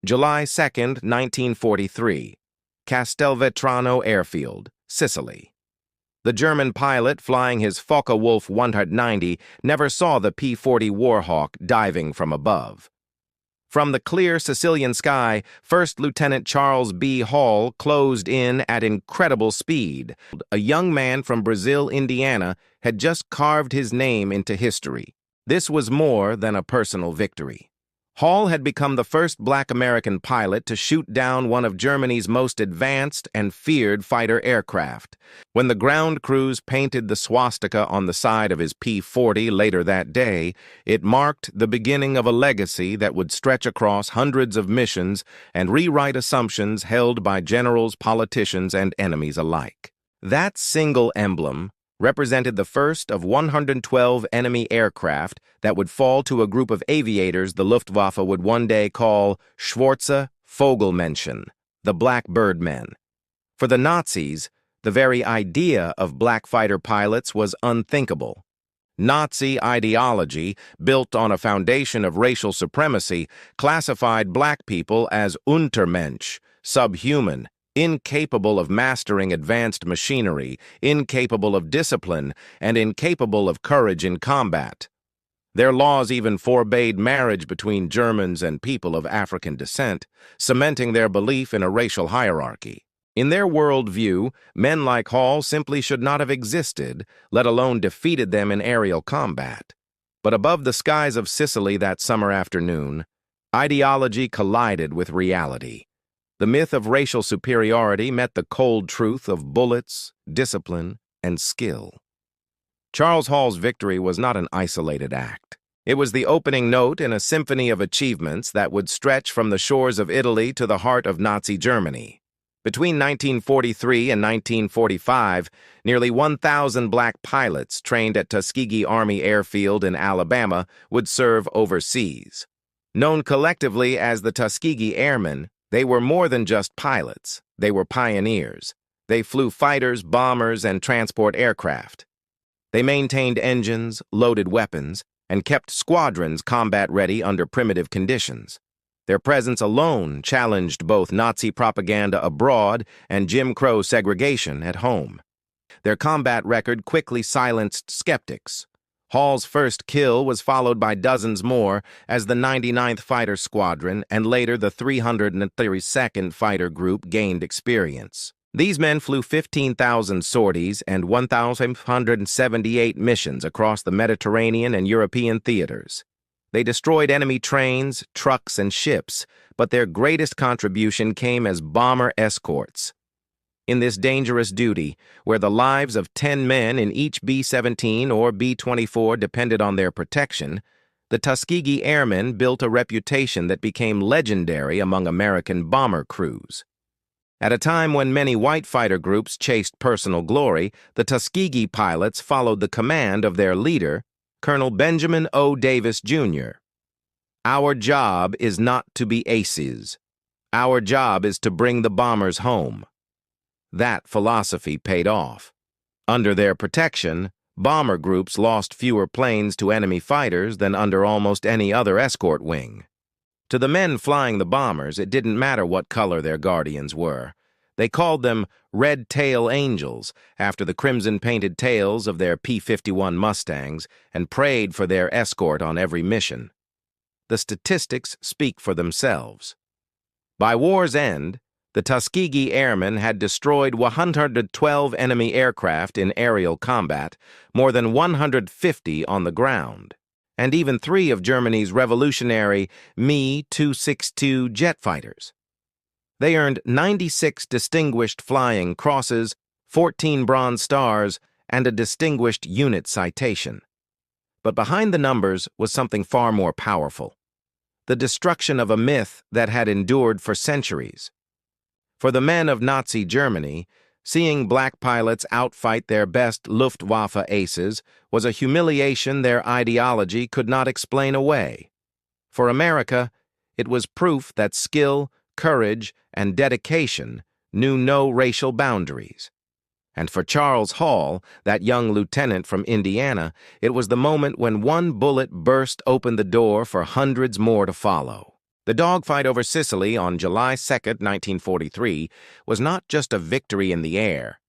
July 2, 1943, Castelvetrano Airfield, Sicily. The German pilot flying his Focke-Wulf 190 never saw the P-40 Warhawk diving from above. From the clear Sicilian sky, First Lieutenant Charles B. Hall closed in at incredible speed. A young man from Brazil, Indiana, had just carved his name into history. This was more than a personal victory. Hall had become the first black American pilot to shoot down one of Germany's most advanced and feared fighter aircraft. When the ground crews painted the swastika on the side of his P-40 later that day, it marked the beginning of a legacy that would stretch across hundreds of missions and rewrite assumptions held by generals, politicians, and enemies alike. That single emblem represented the first of 112 enemy aircraft that would fall to a group of aviators the Luftwaffe would one day call Schwarze Vogelmenschen, the Black Bird Men. For the Nazis, the very idea of black fighter pilots was unthinkable. Nazi ideology, built on a foundation of racial supremacy, classified black people as Untermensch, subhuman, incapable of mastering advanced machinery, incapable of discipline, and incapable of courage in combat. Their laws even forbade marriage between Germans and people of African descent, cementing their belief in a racial hierarchy. In their worldview, men like Hall simply should not have existed, let alone defeated them in aerial combat. But above the skies of Sicily that summer afternoon, ideology collided with reality. The myth of racial superiority met the cold truth of bullets, discipline, and skill. Charles Hall's victory was not an isolated act. It was the opening note in a symphony of achievements that would stretch from the shores of Italy to the heart of Nazi Germany. Between 1943 and 1945, nearly 1,000 black pilots trained at Tuskegee Army Airfield in Alabama would serve overseas. Known collectively as the Tuskegee Airmen, they were more than just pilots. They were pioneers. They flew fighters, bombers, and transport aircraft. They maintained engines, loaded weapons, and kept squadrons combat-ready under primitive conditions. Their presence alone challenged both Nazi propaganda abroad and Jim Crow segregation at home. Their combat record quickly silenced skeptics. Hall's first kill was followed by dozens more as the 99th Fighter Squadron and later the 332nd Fighter Group gained experience. These men flew 15,000 sorties and 1,578 missions across the Mediterranean and European theaters. They destroyed enemy trains, trucks, and ships, but their greatest contribution came as bomber escorts. In this dangerous duty, where the lives of 10 men in each B-17 or B-24 depended on their protection, the Tuskegee Airmen built a reputation that became legendary among American bomber crews. At a time when many white fighter groups chased personal glory, the Tuskegee pilots followed the command of their leader, Colonel Benjamin O. Davis, Jr. Our job is not to be aces. Our job is to bring the bombers home. That philosophy paid off. Under their protection, bomber groups lost fewer planes to enemy fighters than under almost any other escort wing. To the men flying the bombers, it didn't matter what color their guardians were. They called them Red Tail Angels after the crimson-painted tails of their P-51 Mustangs and prayed for their escort on every mission. The statistics speak for themselves. By war's end, the Tuskegee Airmen had destroyed 112 enemy aircraft in aerial combat, more than 150 on the ground, and even 3 of Germany's revolutionary Me-262 jet fighters. They earned 96 Distinguished Flying Crosses, 14 Bronze Stars, and a Distinguished Unit Citation. But behind the numbers was something far more powerful: the destruction of a myth that had endured for centuries. For the men of Nazi Germany, seeing black pilots outfight their best Luftwaffe aces was a humiliation their ideology could not explain away. For America, it was proof that skill, courage, and dedication knew no racial boundaries. And for Charles Hall, that young lieutenant from Indiana, it was the moment when one bullet burst open the door for hundreds more to follow. The dogfight over Sicily on July 2, 1943, was not just a victory in the air.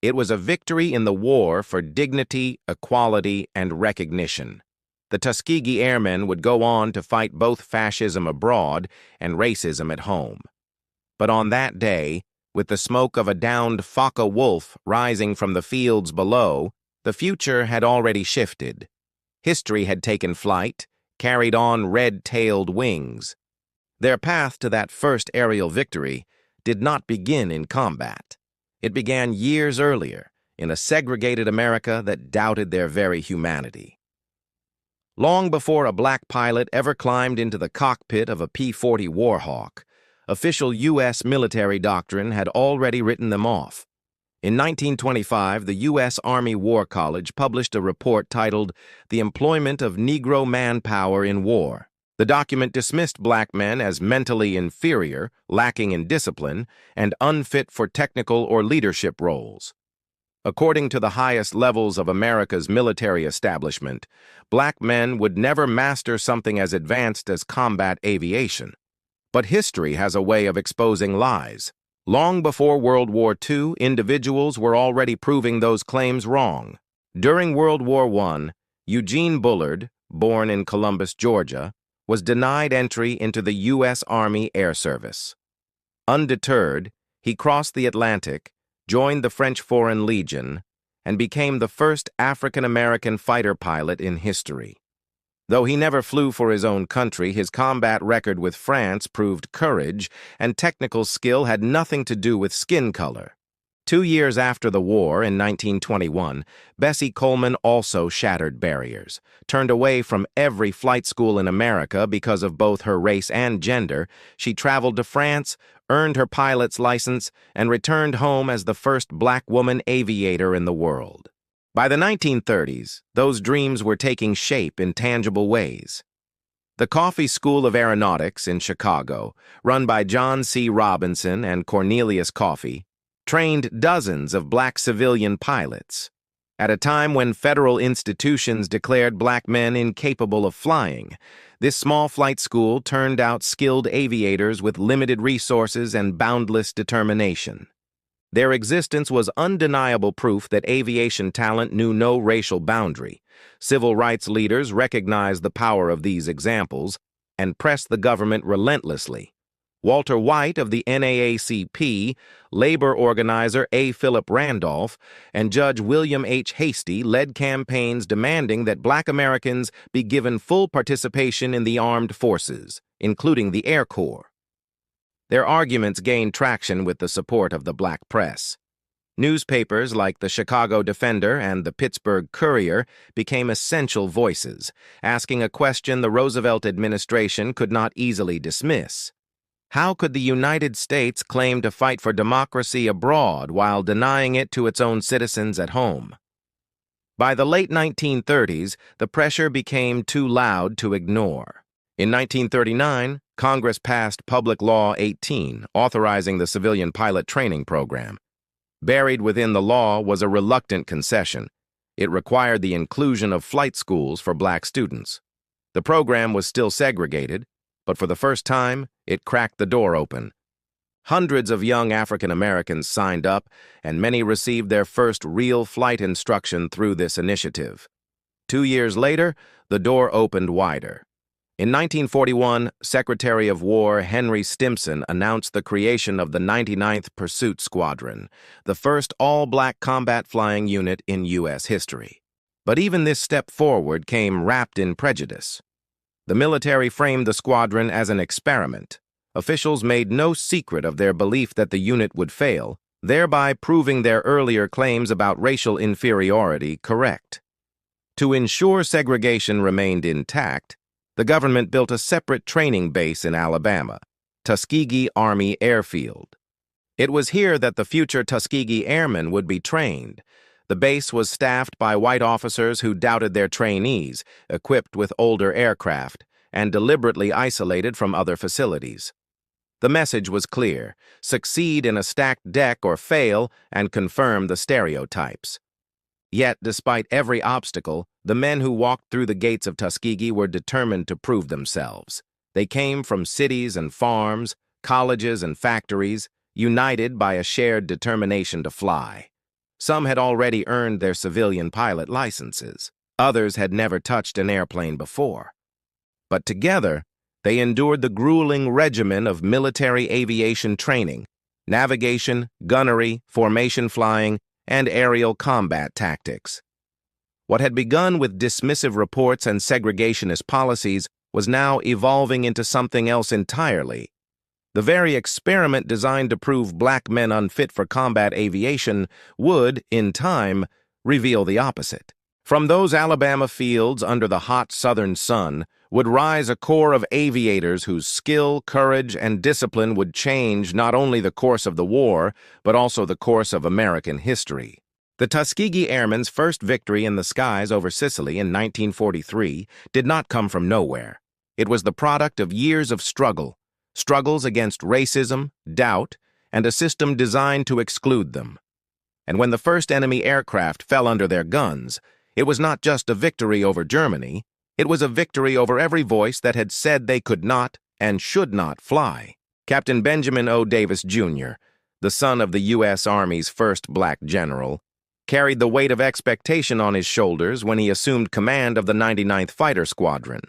It was a victory in the war for dignity, equality, and recognition. The Tuskegee Airmen would go on to fight both fascism abroad and racism at home. But on that day, with the smoke of a downed Focke-Wulf rising from the fields below, the future had already shifted. History had taken flight, carried on red-tailed wings. Their path to that first aerial victory did not begin in combat. It began years earlier, in a segregated America that doubted their very humanity. Long before a black pilot ever climbed into the cockpit of a P-40 Warhawk, official U.S. military doctrine had already written them off. In 1925, the U.S. Army War College published a report titled The Employment of Negro Manpower in War. The document dismissed black men as mentally inferior, lacking in discipline, and unfit for technical or leadership roles. According to the highest levels of America's military establishment, black men would never master something as advanced as combat aviation. But history has a way of exposing lies. Long before World War II, individuals were already proving those claims wrong. During World War I, Eugene Bullard, born in Columbus, Georgia, was denied entry into the U.S. Army Air Service. Undeterred, he crossed the Atlantic, joined the French Foreign Legion, and became the first African-American fighter pilot in history. Though he never flew for his own country, his combat record with France proved courage, and technical skill had nothing to do with skin color. 2 years after the war, in 1921, Bessie Coleman also shattered barriers. Turned away from every flight school in America because of both her race and gender, she traveled to France, earned her pilot's license, and returned home as the first black woman aviator in the world. By the 1930s, those dreams were taking shape in tangible ways. The Coffey School of Aeronautics in Chicago, run by John C. Robinson and Cornelius Coffey, trained dozens of black civilian pilots. At a time when federal institutions declared black men incapable of flying, this small flight school turned out skilled aviators with limited resources and boundless determination. Their existence was undeniable proof that aviation talent knew no racial boundary. Civil rights leaders recognized the power of these examples and pressed the government relentlessly. Walter White of the NAACP, labor organizer A. Philip Randolph, and Judge William H. Hastie led campaigns demanding that black Americans be given full participation in the armed forces, including the Air Corps. Their arguments gained traction with the support of the black press. Newspapers like the Chicago Defender and the Pittsburgh Courier became essential voices, asking a question the Roosevelt administration could not easily dismiss. How could the United States claim to fight for democracy abroad while denying it to its own citizens at home? By the late 1930s, the pressure became too loud to ignore. In 1939, Congress passed Public Law 18, authorizing the civilian pilot training program. Buried within the law was a reluctant concession. It required the inclusion of flight schools for black students. The program was still segregated, but for the first time, it cracked the door open. Hundreds of young African Americans signed up, and many received their first real flight instruction through this initiative. 2 years later, the door opened wider. In 1941, Secretary of War Henry Stimson announced the creation of the 99th Pursuit Squadron, the first all-black combat flying unit in U.S. history. But even this step forward came wrapped in prejudice. The military framed the squadron as an experiment. Officials made no secret of their belief that the unit would fail, thereby proving their earlier claims about racial inferiority correct. To ensure segregation remained intact, the government built a separate training base in Alabama, Tuskegee Army Airfield. It was here that the future Tuskegee Airmen would be trained. The base was staffed by white officers who doubted their trainees, equipped with older aircraft, and deliberately isolated from other facilities. The message was clear: succeed in a stacked deck or fail, and confirm the stereotypes. Yet, despite every obstacle, the men who walked through the gates of Tuskegee were determined to prove themselves. They came from cities and farms, colleges and factories, united by a shared determination to fly. Some had already earned their civilian pilot licenses. Others had never touched an airplane before. But together, they endured the grueling regimen of military aviation training, navigation, gunnery, formation flying, and aerial combat tactics. What had begun with dismissive reports and segregationist policies was now evolving into something else entirely. The very experiment designed to prove black men unfit for combat aviation would, in time, reveal the opposite. From those Alabama fields under the hot southern sun would rise a corps of aviators whose skill, courage, and discipline would change not only the course of the war, but also the course of American history. The Tuskegee Airmen's first victory in the skies over Sicily in 1943 did not come from nowhere. It was the product of years of struggles against racism, doubt, and a system designed to exclude them. And when the first enemy aircraft fell under their guns, it was not just a victory over Germany, it was a victory over every voice that had said they could not and should not fly. Captain Benjamin O. Davis, Jr., the son of the U.S. Army's first black general, carried the weight of expectation on his shoulders when he assumed command of the 99th Fighter Squadron.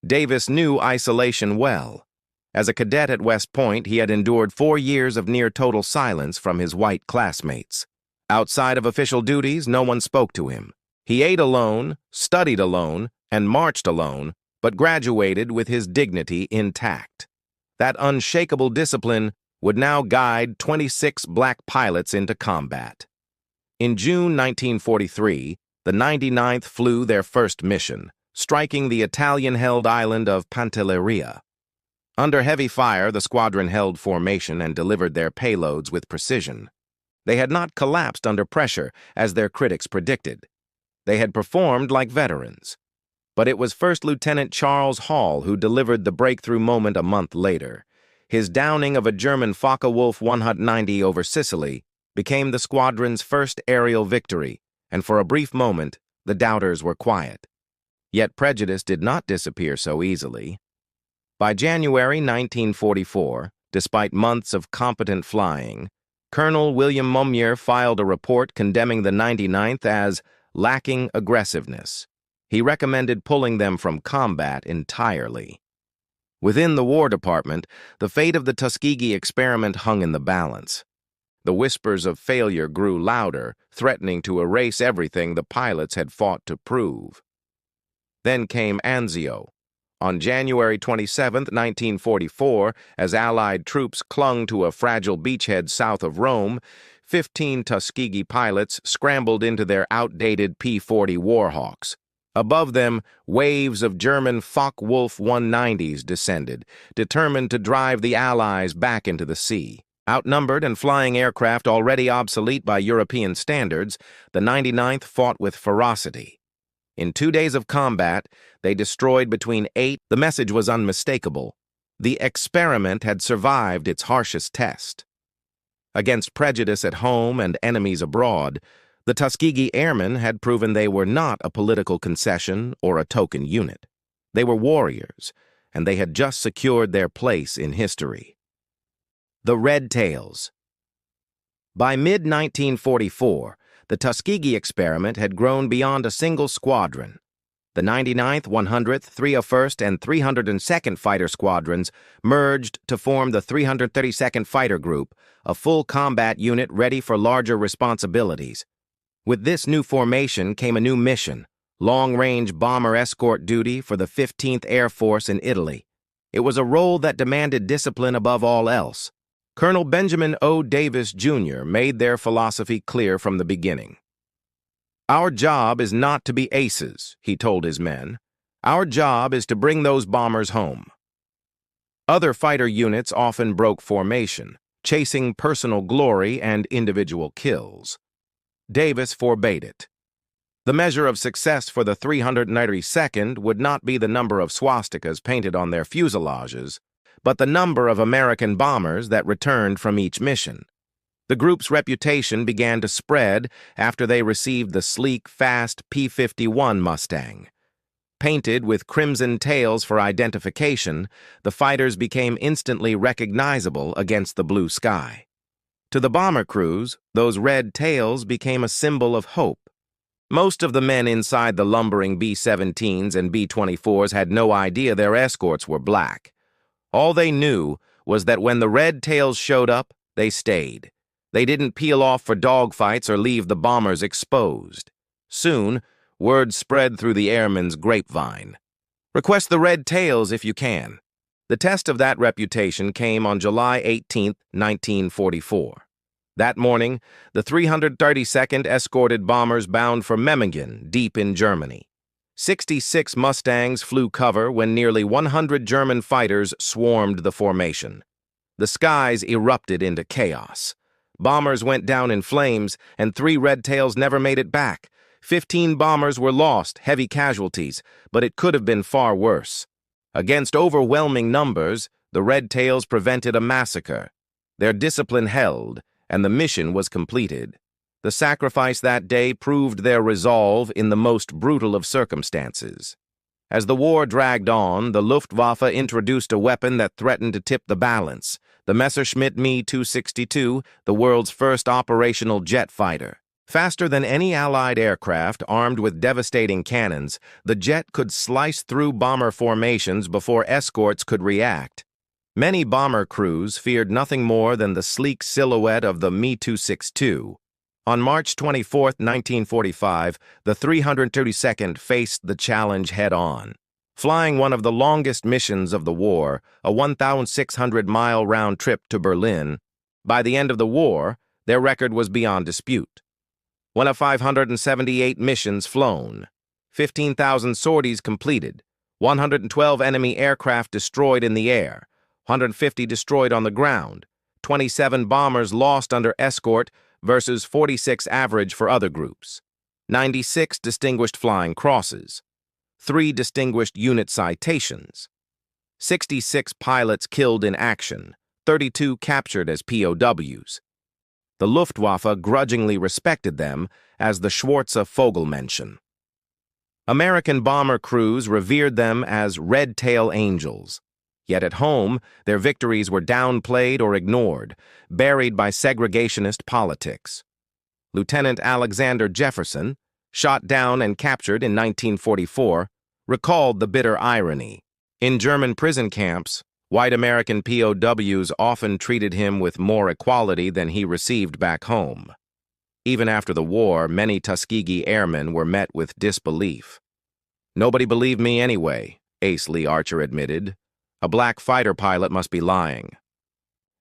Davis knew isolation well. As a cadet at West Point, he had endured 4 years of near-total silence from his white classmates. Outside of official duties, no one spoke to him. He ate alone, studied alone, and marched alone, but graduated with his dignity intact. That unshakable discipline would now guide 26 black pilots into combat. In June 1943, the 99th flew their first mission, striking the Italian-held island of Pantelleria. Under heavy fire, the squadron held formation and delivered their payloads with precision. They had not collapsed under pressure, as their critics predicted. They had performed like veterans. But it was First Lieutenant Charles Hall who delivered the breakthrough moment a month later. His downing of a German Focke-Wulf 190 over Sicily became the squadron's first aerial victory, and for a brief moment, the doubters were quiet. Yet prejudice did not disappear so easily. By January 1944, despite months of competent flying, Colonel William Mumyer filed a report condemning the 99th as lacking aggressiveness. He recommended pulling them from combat entirely. Within the War Department, the fate of the Tuskegee experiment hung in the balance. The whispers of failure grew louder, threatening to erase everything the pilots had fought to prove. Then came Anzio. On January 27, 1944, as Allied troops clung to a fragile beachhead south of Rome, 15 Tuskegee pilots scrambled into their outdated P-40 Warhawks. Above them, waves of German Focke-Wulf 190s descended, determined to drive the Allies back into the sea. Outnumbered and flying aircraft already obsolete by European standards, the 99th fought with ferocity. In 2 days of combat, they destroyed between 8. The message was unmistakable. The experiment had survived its harshest test. Against prejudice at home and enemies abroad, the Tuskegee Airmen had proven they were not a political concession or a token unit. They were warriors, and they had just secured their place in history. The Red Tails. By mid-1944, the Tuskegee experiment had grown beyond a single squadron. The 99th, 100th, 301st, and 302nd Fighter Squadrons merged to form the 332nd Fighter Group, a full combat unit ready for larger responsibilities. With this new formation came a new mission, long-range bomber escort duty for the 15th Air Force in Italy. It was a role that demanded discipline above all else. Colonel Benjamin O. Davis, Jr. made their philosophy clear from the beginning. "Our job is not to be aces," he told his men. "Our job is to bring those bombers home." Other fighter units often broke formation, chasing personal glory and individual kills. Davis forbade it. The measure of success for the 392nd would not be the number of swastikas painted on their fuselages, but the number of American bombers that returned from each mission. The group's reputation began to spread after they received the sleek, fast P-51 Mustang. Painted with crimson tails for identification, the fighters became instantly recognizable against the blue sky. To the bomber crews, those red tails became a symbol of hope. Most of the men inside the lumbering B-17s and B-24s had no idea their escorts were black. All they knew was that when the red tails showed up, they stayed. They didn't peel off for dogfights or leave the bombers exposed. Soon, word spread through the airmen's grapevine. Request the red tails if you can. The test of that reputation came on July 18, 1944. That morning, the 332nd escorted bombers bound for Memmingen, deep in Germany. 66 Mustangs flew cover when nearly 100 German fighters swarmed the formation. The skies erupted into chaos. Bombers went down in flames, and 3 red tails never made it back. 15 bombers were lost, heavy casualties, but it could have been far worse. Against overwhelming numbers, the red tails prevented a massacre. Their discipline held, and the mission was completed. The sacrifice that day proved their resolve in the most brutal of circumstances. As the war dragged on, the Luftwaffe introduced a weapon that threatened to tip the balance, the Messerschmitt Me-262, the world's first operational jet fighter. Faster than any Allied aircraft, armed with devastating cannons, the jet could slice through bomber formations before escorts could react. Many bomber crews feared nothing more than the sleek silhouette of the Me-262. On March 24, 1945, the 332nd faced the challenge head-on. Flying one of the longest missions of the war, a 1,600-mile round trip to Berlin, by the end of the war, their record was beyond dispute. One of 578 missions flown, 15,000 sorties completed, 112 enemy aircraft destroyed in the air, 150 destroyed on the ground, 27 bombers lost under escort versus 46 average for other groups, 96 distinguished flying crosses, 3 distinguished unit citations, 66 pilots killed in action, 32 captured as POWs. The Luftwaffe grudgingly respected them as the Schwarze Vogelmenschen. American bomber crews revered them as red-tail angels. Yet at home, their victories were downplayed or ignored, buried by segregationist politics. Lieutenant Alexander Jefferson, shot down and captured in 1944, recalled the bitter irony. In German prison camps, white American POWs often treated him with more equality than he received back home. Even after the war, many Tuskegee Airmen were met with disbelief. "Nobody believed me anyway," Ace Lee Archer admitted. "A black fighter pilot must be lying."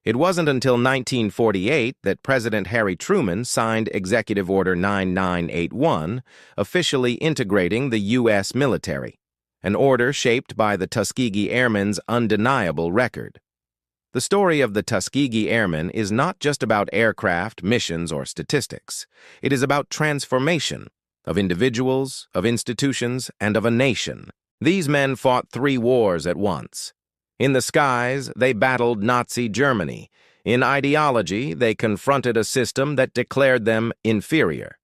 It wasn't until 1948 that President Harry Truman signed Executive Order 9981, officially integrating the U.S. military, an order shaped by the Tuskegee Airmen's undeniable record. The story of the Tuskegee Airmen is not just about aircraft, missions, or statistics. It is about transformation of individuals, of institutions, and of a nation. These men fought 3 wars at once. In the skies, they battled Nazi Germany. In ideology, they confronted a system that declared them inferior.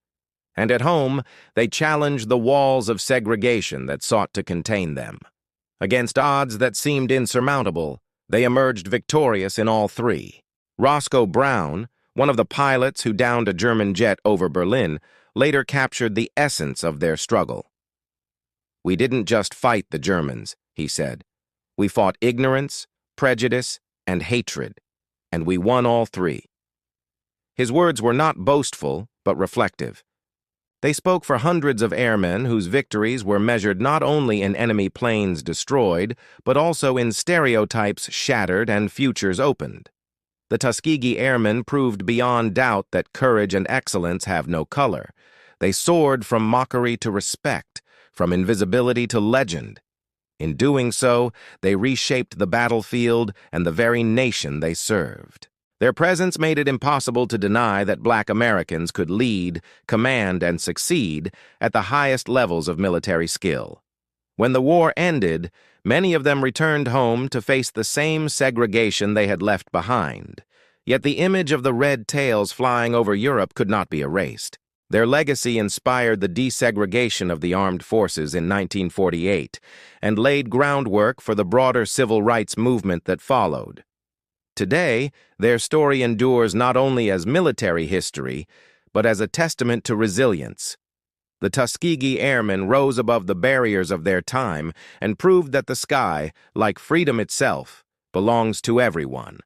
And at home, they challenged the walls of segregation that sought to contain them. Against odds that seemed insurmountable, they emerged victorious in all 3. Roscoe Brown, one of the pilots who downed a German jet over Berlin, later captured the essence of their struggle. "We didn't just fight the Germans," he said. "We fought ignorance, prejudice, and hatred, and we won all 3. His words were not boastful, but reflective. They spoke for hundreds of airmen whose victories were measured not only in enemy planes destroyed, but also in stereotypes shattered and futures opened. The Tuskegee Airmen proved beyond doubt that courage and excellence have no color. They soared from mockery to respect, from invisibility to legend. In doing so, they reshaped the battlefield and the very nation they served. Their presence made it impossible to deny that Black Americans could lead, command, and succeed at the highest levels of military skill. When the war ended, many of them returned home to face the same segregation they had left behind. Yet the image of the red tails flying over Europe could not be erased. Their legacy inspired the desegregation of the armed forces in 1948 and laid groundwork for the broader civil rights movement that followed. Today, their story endures not only as military history, but as a testament to resilience. The Tuskegee Airmen rose above the barriers of their time and proved that the sky, like freedom itself, belongs to everyone.